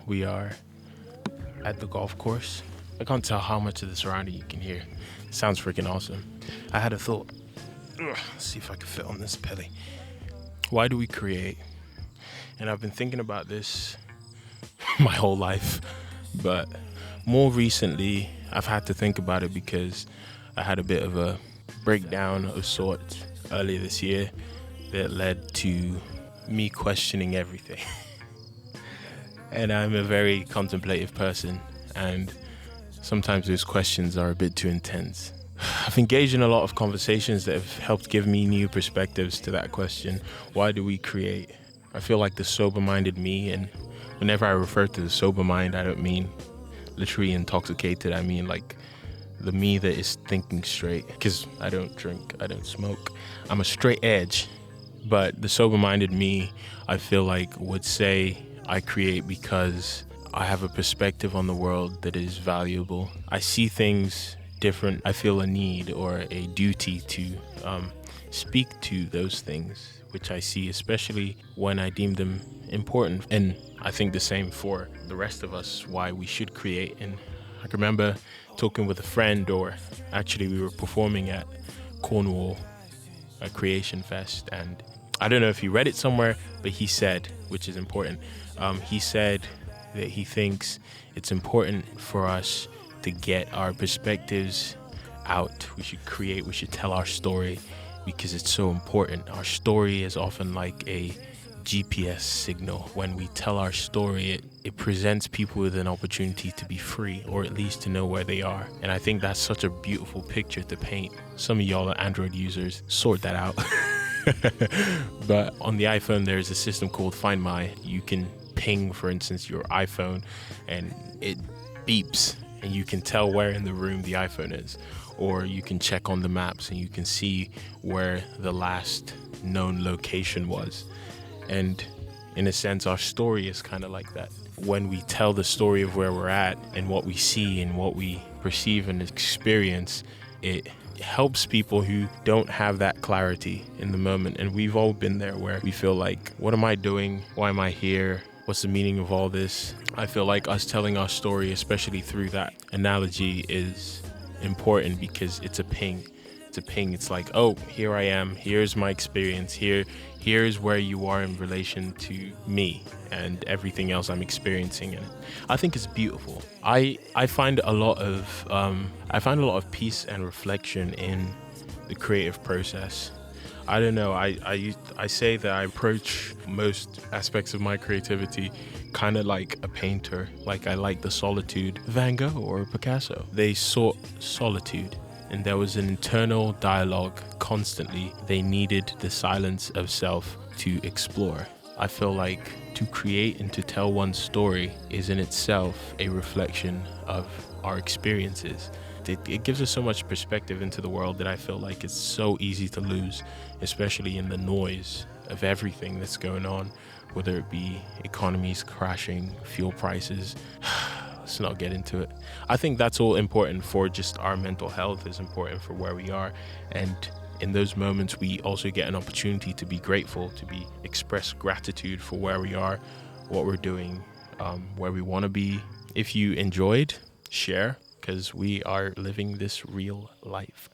We are at the golf course. I can't tell how much of the surrounding you can hear. It sounds freaking awesome. I had a thought. Let's see if I can fit on this pelly. Why do we create? And I've been thinking about this my whole life, but more recently, I've had to think about it because I had a bit of a breakdown of sorts earlier this year that led to me questioning everything. And I'm a very contemplative person, and sometimes those questions are a bit too intense. I've engaged in a lot of conversations that have helped give me new perspectives to that question. Why do we create? I feel like the sober-minded me, and whenever I refer to the sober mind, I don't mean literally intoxicated. I mean like the me that is thinking straight, because I don't drink, I don't smoke. I'm a straight edge. But the sober-minded me, I feel like, would say I create because I have a perspective on the world that is valuable. I see things different. I feel a need or a duty to speak to those things which I see, especially when I deem them important. And I think the same for the rest of us, why we should create. And I can remember talking with a friend, or actually we were performing at Cornwall, a Creation Fest, and I don't know if he read it somewhere, but he said, which is important, he said that he thinks it's important for us to get our perspectives out. We should create, we should tell our story because it's so important. Our story is often like a GPS signal. When we tell our story, it presents people with an opportunity to be free, or at least to know where they are. And I think that's such a beautiful picture to paint. Some of y'all are Android users, sort that out. But on the iPhone, there's a system called Find My. You can ping, for instance, your iPhone and it beeps and you can tell where in the room the iPhone is. Or you can check on the maps and you can see where the last known location was. And in a sense, our story is kind of like that. When we tell the story of where we're at and what we see and what we perceive and experience, it helps people who don't have that clarity in the moment. And we've all been there where we feel like, what am I doing? Why am I here? What's the meaning of all this? I feel like us telling our story, especially through that analogy, is important because it's a ping. It's a ping. It's like, oh, here I am. Here's my experience. Here's where you are in relation to me and everything else I'm experiencing. And I think it's beautiful. I find a lot of peace and reflection in the creative process. I don't know. I say that I approach most aspects of my creativity kind of like a painter. Like I like the solitude. Van Gogh or Picasso, they sought solitude. And there was an internal dialogue constantly. They needed the silence of self to explore. I feel like to create and to tell one's story is in itself a reflection of our experiences. It gives us so much perspective into the world that I feel like it's so easy to lose, especially in the noise of everything that's going on, whether it be economies crashing, fuel prices. Let's not get into it. I think that's all important for just our mental health, is important for where we are. And in those moments, we also get an opportunity to be grateful, to express gratitude for where we are, what we're doing, where we want to be. If you enjoyed, share, because we are living this real life.